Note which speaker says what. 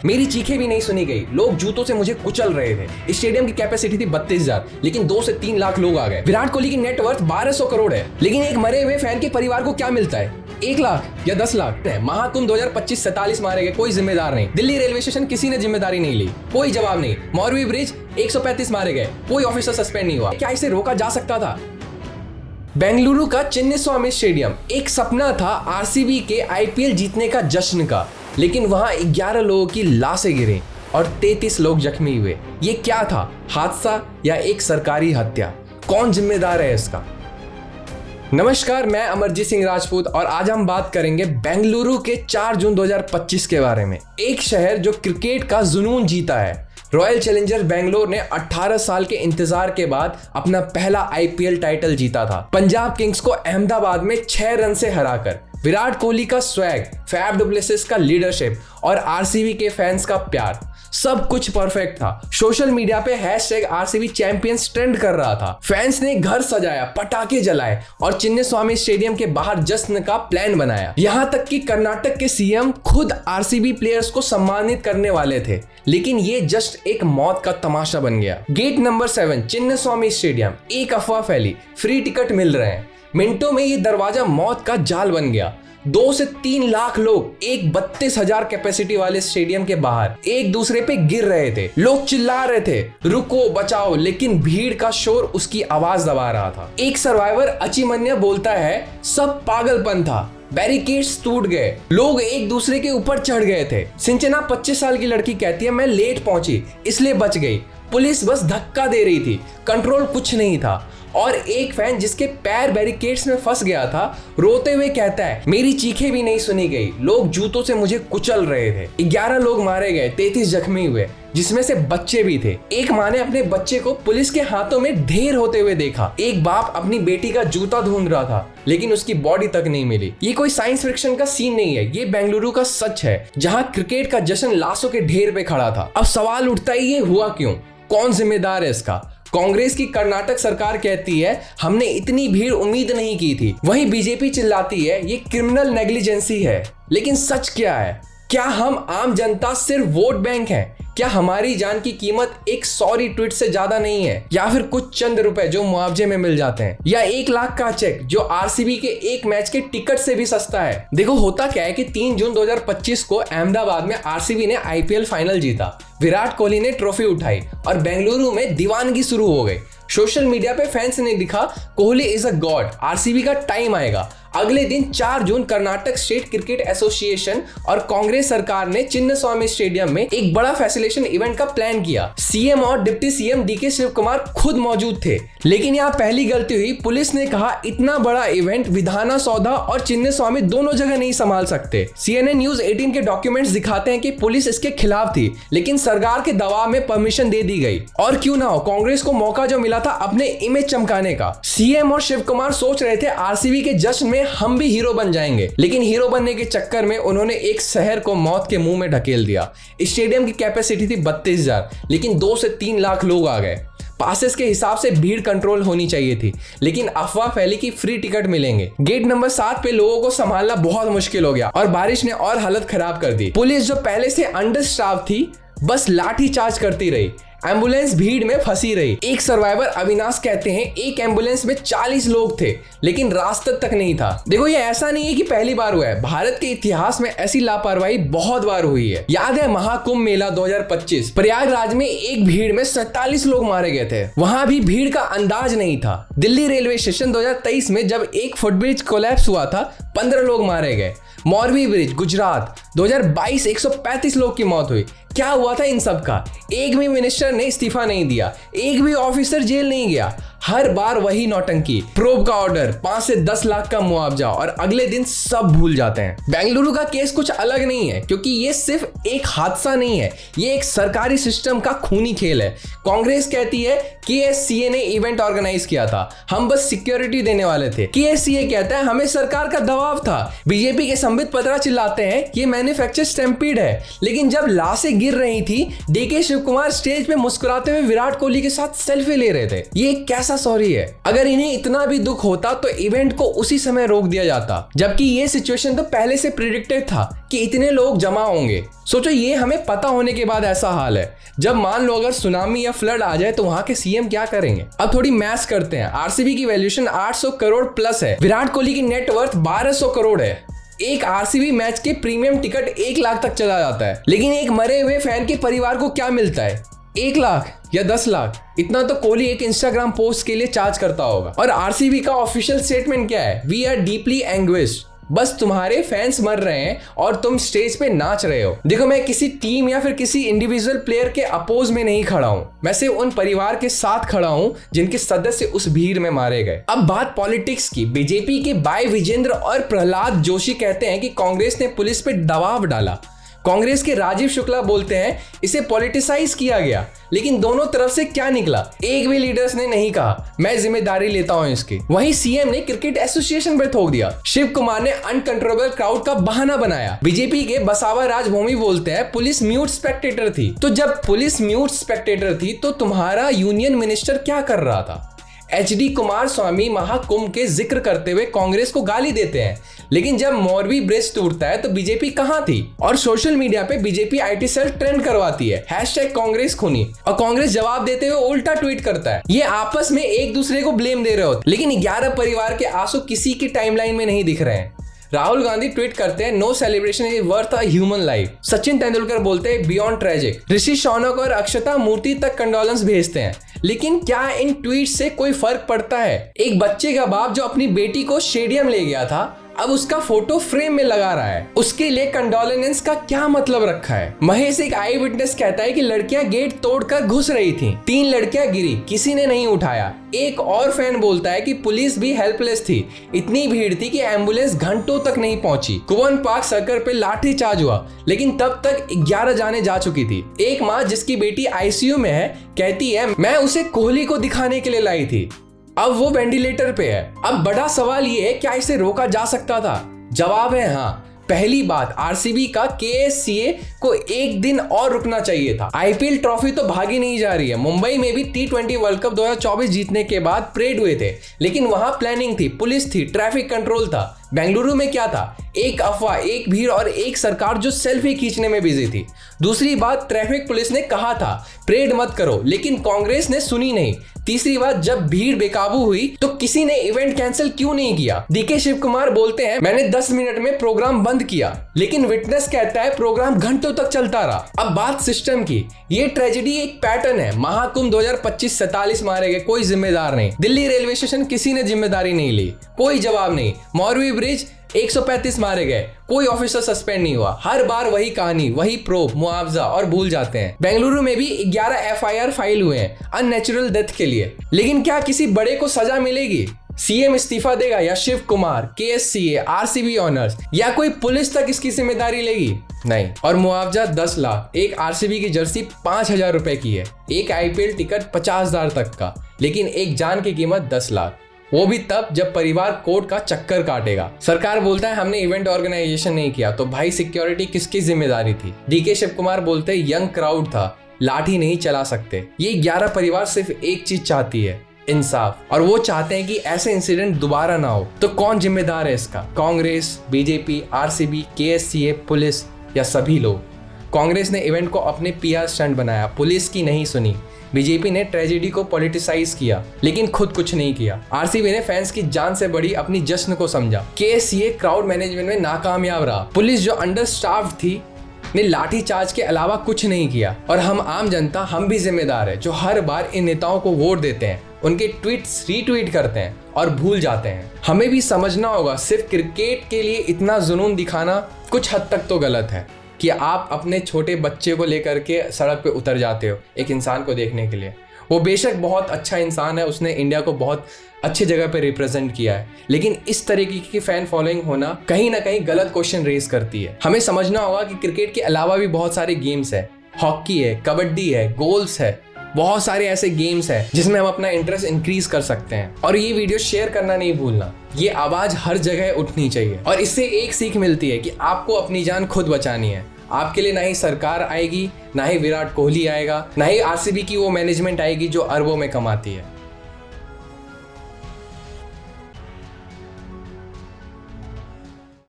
Speaker 1: मेरी चीखें भी नहीं सुनी गई, लोग जूतों से मुझे कुचल रहे थे। स्टेडियम की कैपेसिटी थी 32,000, लेकिन 2 से 3 लाख लोग आ गए। विराट कोहली की नेटवर्थ 1200 करोड़ है, लेकिन एक मरे हुए फैन के परिवार को क्या मिलता है? 1 लाख या 10 लाख। महाकुंभ 2025 47 मारे गए, कोई जिम्मेदार नहीं। दिल्ली रेलवे स्टेशन किसी ने जिम्मेदारी नहीं ली, कोई जवाब नहीं। मौरवी ब्रिज 135 मारे गए, कोई ऑफिसर सस्पेंड नहीं हुआ। क्या इसे रोका जा सकता था? बेंगलुरु का चिन्नास्वामी स्टेडियम एक सपना था आरसीबी के आईपीएल जीतने का जश्न का, लेकिन वहां 11 लोगों की लाशें गिरी और 33 लोग जख्मी हुए। ये क्या था, हादसा या एक सरकारी हत्या? कौन जिम्मेदार है इसका? नमस्कार, मैं अमरजीत सिंह राजपूत और आज हम बात करेंगे बेंगलुरु के 4 जून 2025 के बारे में। एक शहर जो क्रिकेट का जुनून जीता है। रॉयल चैलेंजर्स बेंगलोर ने 18 साल के इंतजार के बाद अपना पहला आईपीएल टाइटल जीता था, पंजाब किंग्स को अहमदाबाद में 6 रन से हराकर। विराट कोहली का स्वैग, फैफ डु प्लेसिस का लीडरशिप और आरसीबी के फैंस का प्यार, सब कुछ परफेक्ट था। सोशल मीडिया पे #RCB चैंपियंस ट्रेंड कर रहा था। फैंस ने घर सजाया, पटाखे जलाए और चिन्नास्वामी स्टेडियम के बाहर जश्न का प्लान बनाया। यहाँ तक कि कर्नाटक के सीएम खुद आरसीबी प्लेयर्स को सम्मानित करने वाले थे, लेकिन ये जस्ट एक मौत का तमाशा बन गया। गेट नंबर 7 चिन्नास्वामी स्टेडियम, एक अफवाह फैली, फ्री टिकट मिल रहे हैं। मिनटों में ये दरवाजा मौत का जाल बन गया। 2 से 3 लाख लोग एक 32,000 कैपेसिटी वाले स्टेडियम के बाहर एक दूसरे पे गिर रहे थे। लोग चिल्ला रहे थे, रुको बचाओ, लेकिन भीड़ का शोर उसकी आवाज दबा रहा था। एक सर्वाइवर अचिमन्य बोलता है, सब पागलपन था, बैरिकेड्स टूट गए, लोग एक दूसरे के ऊपर चढ़ गए थे। सिंचना 25 साल की लड़की कहती है, मैं लेट पहुंची इसलिए बच गई, पुलिस बस धक्का दे रही थी, कंट्रोल कुछ नहीं था। और एक फैन जिसके पैर बैरिकेड्स में फंस गया था, रोते हुए कहता है, मेरी चीखें भी नहीं सुनी गई, लोग जूतों से मुझे कुचल रहे थे। 11 लोग मारे गए, 33 जख्मी हुए, जिसमें से बच्चे भी थे। एक माँ ने अपने बच्चे को पुलिस के हाथों में ढेर होते हुए देखा। एक बाप अपनी बेटी का जूता ढूंढ रहा था, लेकिन उसकी बॉडी तक नहीं मिली। ये कोई साइंस फिक्शन का सीन नहीं है, ये बेंगलुरु का सच है, जहाँ क्रिकेट का जश्न लाशों के ढेर पे खड़ा था। अब सवाल उठता है, ये हुआ क्यों? कौन जिम्मेदार है इसका? कांग्रेस की कर्नाटक सरकार कहती है, हमने इतनी भीड़ उम्मीद नहीं की थी। वहीं बीजेपी चिल्लाती है, ये क्रिमिनल नेग्लिजेंसी है। लेकिन सच क्या है? क्या हम आम जनता सिर्फ वोट बैंक हैं? क्या हमारी जान की कीमत एक सॉरी ट्वीट से ज्यादा नहीं है, या फिर कुछ चंद रुपए जो मुआवजे में मिल जाते हैं, या 1 लाख का चेक जो आरसीबी के एक मैच के टिकट से भी सस्ता है? देखो, होता क्या है कि 3 जून 2025 को अहमदाबाद में आरसीबी ने आईपीएल फाइनल जीता, विराट कोहली ने ट्रॉफी उठाई और बेंगलुरु में दीवानगी शुरू हो गई। सोशल मीडिया पे फैंस ने लिखा, Kohli is a god, RCB का टाइम आएगा। अगले दिन 4 June Karnataka state cricket association और कांग्रेस सरकार ने चिन्नास्वामी स्टेडियम में एक बड़ा फैसिलिटेशन इवेंट का प्लान किया। सीएम और deputy CM DK Shivakumar खुद मौजूद थे, लेकिन यहाँ पहली गलती हुई। पुलिस ने कहा, इतना बड़ा इवेंट विधाना सौदा और चिन्नास्वामी दोनों जगह नहीं संभाल सकते। CNN न्यूज 18 के डॉक्यूमेंट्स दिखाते हैं कि पुलिस इसके खिलाफ थी, लेकिन सरकार के दबाव में परमिशन दे दी गई। और क्यों ना हो, कांग्रेस को मौका जो मिला था अपने इमेज चमकाने का। सीएम और शिव कुमार सोच रहे थे, आरसीबी के जश्न में हम भी हीरो बन जाएंगे, लेकिन हीरो बनने के चक्कर में उन्होंने एक शहर को मौत के मुंह में ढकेल दिया। स्टेडियम की कैपेसिटी थी 32,000, लेकिन 2 से 3 लाख लोग आ गए। पासेस के हिसाब से भीड़ कंट्रोल होनी चाहिए थी, लेकिन अफवाह फैली कि फ्री टिकट मिलेंगे। गेट नंबर 7 पे लोगों को संभालना बहुत मुश्किल हो गया और बारिश ने और हालत खराब कर दी। पुलिस जो पहले से अंडर स्टाफ थी, बस लाठी चार्ज करती रही। एम्बुलेंस भीड़ में फंसी रही। एक सर्वाइवर अविनाश कहते हैं, एक एम्बुलेंस में 40 लोग थे, लेकिन रास्ता तक नहीं था। देखो, ये ऐसा नहीं है कि पहली बार हुआ है, भारत के इतिहास में ऐसी लापरवाही बहुत बार हुई है। याद है महाकुंभ मेला 2025, प्रयागराज में एक भीड़ में 47 लोग मारे गए थे, वहां भी भीड़ का अंदाज नहीं था। दिल्ली रेलवे स्टेशन 2023 में जब एक फुटब्रिज कोलैप्स हुआ था, 15 लोग मारे गए। मौरवी ब्रिज गुजरात 2022 135 लोग की मौत हुई। क्या हुआ था इन सब का? एक भी मिनिस्टर ने इस्तीफा नहीं दिया, एक भी ऑफिसर जेल नहीं गया। हर बार वही नौटंकी, प्रोब का ऑर्डर, 5 से 10 लाख का मुआवजा और अगले दिन सब भूल जाते हैं। बेंगलुरु का केस कुछ अलग नहीं है, क्योंकि ये सिर्फ एक हादसा नहीं है, ये एक सरकारी सिस्टम का खूनी खेल है। कांग्रेस कहती है KSCA ने इवेंट ऑर्गेनाइज किया था, हम बस सिक्योरिटी देने वाले थे। KSCA कहता है हमें सरकार का दबाव था। बीजेपी के संबित पत्रा चिल्लाते हैं कि ये मैन्युफैक्चर स्टैम्पीड है, लेकिन जब लाशें गिर रही थी, डीके शिव कुमार स्टेज पे मुस्कुराते हुए विराट कोहली के साथ सेल्फी ले रहे थे। ये कैसा कैसा सॉरी है? अगर इन्हें इतना भी दुख होता तो इवेंट को उसी समय रोक दिया जाता, जबकि ये सिचुएशन तो पहले से प्रिडिक्टेड था कि इतने लोग जमा होंगे। सोचो, ये हमें पता होने के बाद ऐसा हाल है। जब मान लो अगर सुनामी या फ्लड आ जाए तो वहां के सीएम क्या करेंगे? अब थोड़ी मैथ्स करते हैं। आरसीबी की वैल्यूएशन 800 करोड़ प्लस है। विराट कोहली की नेटवर्थ 1200 करोड़ है। एक आरसीबी मैच के प्रीमियम टिकट 1 लाख तक चला जाता है। लेकिन एक मरे हुए फैन के परिवार को क्या मिलता है? 1 लाख या 10 लाख? इतना तो कोहली एक इंस्टाग्राम पोस्ट के लिए चार्ज करता होगा। और आरसीबी का ऑफिशियल स्टेटमेंट क्या है? We are deeply anguished. बस तुम्हारे फैंस मर रहे हैं और तुम स्टेज पे नाच रहे हो। देखो, मैं किसी टीम या फिर किसी इंडिविजुअल प्लेयर के अपोज में नहीं खड़ा हूं, मैं सिर्फ उन परिवार के साथ खड़ा हूं जिनके सदस्य उस भीड़ में मारे गए। अब बात पॉलिटिक्स की। बीजेपी के बाई विजेंद्र और प्रहलाद जोशी कहते हैं कि कांग्रेस ने पुलिस पे दबाव डाला। कांग्रेस के राजीव शुक्ला बोलते हैं इसे पॉलिटिसाइज किया गया। लेकिन दोनों तरफ से क्या निकला? एक भी लीडर्स ने नहीं कहा मैं जिम्मेदारी लेता हूं इसकी। वहीं सीएम ने क्रिकेट एसोसिएशन पर थोक दिया। शिव कुमार ने अनकंट्रोलेबल क्राउड का बहाना बनाया। बीजेपी के बसावा राजभूमि बोलते हैं पुलिस म्यूट स्पेक्टेटर थी। तो जब पुलिस म्यूट स्पेक्टेटर थी तो तुम्हारा यूनियन मिनिस्टर क्या कर रहा था? एचडी कुमार स्वामी महाकुंभ के जिक्र करते हुए कांग्रेस को गाली देते हैं, लेकिन जब मोरबी ब्रिज टूटता है तो बीजेपी कहां थी? और सोशल मीडिया पे बीजेपी आईटी सेल ट्रेंड करवाती है #कांग्रेस खूनी, और कांग्रेस जवाब देते हुए उल्टा ट्वीट करता है। ये आपस में एक दूसरे को ब्लेम दे रहे होते, लेकिन 11 परिवार के आंसू किसी की टाइमलाइन में नहीं दिख रहे हैं। राहुल गांधी ट्वीट करते हैं no celebration is worth a human life. Sachin Tendulkar बोलते हैं बियॉन्ड ट्रेजिक। ऋषि शौनक और अक्षता मूर्ति तक कंडोलेंस भेजते हैं। लेकिन क्या इन ट्वीट से कोई फर्क पड़ता है? एक बच्चे का बाप जो अपनी बेटी को स्टेडियम ले गया था अब उसका फोटो फ्रेम में लगा रहा है। उसके लिए कंडोलेंस का क्या मतलब रखा है? महेश एक आई विटनेस कहता है कि लड़कियां गेट तोड़कर घुस रही थीं। 3 लड़कियां गिरी, किसी ने नहीं उठाया। एक और फैन बोलता है कि पुलिस भी हेल्पलेस थी, इतनी भीड़ थी कि एम्बुलेंस घंटों तक नहीं पहुंची। कुवन पार्क सर्कल पे लाठी चार्ज हुआ, लेकिन तब तक 11 जाने जा चुकी थी। एक माँ जिसकी बेटी आईसीयू में है कहती है मैं उसे कोहली को दिखाने के लिए लाई थी, अब वो वेंटिलेटर पे है। अब बड़ा सवाल ये है क्या इसे रोका जा सकता था? जवाब है हाँ। पहली बात, आरसीबी का केएससीए को एक दिन और रुकना चाहिए था। आईपीएल ट्रॉफी तो भागी नहीं जा रही है। मुंबई में भी T20 वर्ल्ड कप 2024 जीतने के बाद परेड हुए थे, लेकिन वहां प्लानिंग थी, पुलिस थी, ट्रैफिक कंट्रोल था। बेंगलुरु में क्या था? एक अफवाह, एक भीड़ और एक सरकार जो सेल्फी खींचने में बिजी थी। दूसरी बात, ट्रैफिक पुलिस ने कहा था परेड मत करो, लेकिन कांग्रेस ने सुनी नहीं। तीसरी बात, जब भीड़ बेकाबू हुई तो किसी ने इवेंट कैंसिल क्यों नहीं किया? डीके शिव कुमार बोलते हैं मैंने 10 मिनट में प्रोग्राम बंद किया, लेकिन विटनेस कहता है प्रोग्राम घंटों तक चलता रहा। अब बात सिस्टम की। ये ट्रेजेडी एक पैटर्न है। महाकुंभ 2025 47 मारे गए, कोई जिम्मेदार नहीं। दिल्ली रेलवे स्टेशन किसी ने जिम्मेदारी नहीं ली, कोई जवाब नहीं। मोरबी ब्रिज 135 मारे गए, कोई ऑफिसर सस्पेंड नहीं हुआ। हर बार वही कहानी, वही प्रोब, मुआवजा और भूल जाते हैं। बेंगलुरु में भी 11 एफआईआर फाइल हुए हैं अननेचुरल डेथ के लिए, लेकिन क्या किसी बड़े को सजा मिलेगी? सीएम इस्तीफा देगा या Shivakumar, KSCA, RCB owners या कोई पुलिस तक इसकी जिम्मेदारी लेगी? नहीं। और मुआवजा 10 लाख। एक आरसीबी की जर्सी 5000 रुपए की है, एक आईपीएल टिकट 50,000 तक का, लेकिन एक जान की कीमत 10 लाख, वो भी तब जब परिवार कोर्ट का चक्कर काटेगा। सरकार बोलता है हमने इवेंट ऑर्गेनाइजेशन नहीं किया, तो भाई सिक्योरिटी किसकी जिम्मेदारी थी? डीके शिव कुमार बोलते हैं यंग क्राउड था, लाठी नहीं चला सकते। ये 11 परिवार सिर्फ एक चीज चाहती है, इंसाफ, और वो चाहते हैं कि ऐसे इंसिडेंट दोबारा ना हो। तो कौन जिम्मेदार है इसका? Congress, BJP, RCB, KSCA, police या सभी लोग? कांग्रेस ने इवेंट को अपने पीआर स्टंट बनाया, पुलिस की नहीं सुनी। बीजेपी ने ट्रेजेडी को पॉलिटिसाइज किया, लेकिन खुद कुछ नहीं किया। आरसीबी ने फैंस की जान से बड़ी अपनी जश्न को समझा। केएससीए क्राउड मैनेजमेंट में नाकामयाब रहा। पुलिस जो अंडर स्टाफ थी ने लाठी चार्ज के अलावा कुछ नहीं किया। और हम आम जनता, हम भी जिम्मेदार है, जो हर बार इन नेताओं को वोट देते हैं, उनके ट्वीट्स रीट्वीट करते हैं और भूल जाते हैं। हमें भी समझना होगा सिर्फ क्रिकेट के लिए इतना जुनून दिखाना कुछ हद तक तो गलत है कि आप अपने छोटे बच्चे को लेकर के सड़क पे उतर जाते हो एक इंसान को देखने के लिए। वो बेशक बहुत अच्छा इंसान है, उसने इंडिया को बहुत अच्छी जगह पे रिप्रेजेंट किया है, लेकिन इस तरीके की फैन फॉलोइंग होना कहीं ना कहीं गलत क्वेश्चन रेज करती है। हमें समझना होगा कि क्रिकेट के अलावा भी बहुत सारे गेम्स है, हॉकी है, कबड्डी है, गोल्स है, बहुत सारे ऐसे गेम्स हैं जिसमें हम अपना इंटरेस्ट इंक्रीज कर सकते हैं। और ये वीडियो शेयर करना नहीं भूलना। ये आवाज हर जगह उठनी चाहिए और इससे एक सीख मिलती है कि आपको अपनी जान खुद बचानी है। आपके लिए ना ही सरकार आएगी, ना ही विराट कोहली आएगा, ना ही आरसीबी की वो मैनेजमेंट आएगी जो अरबों में कमाती है।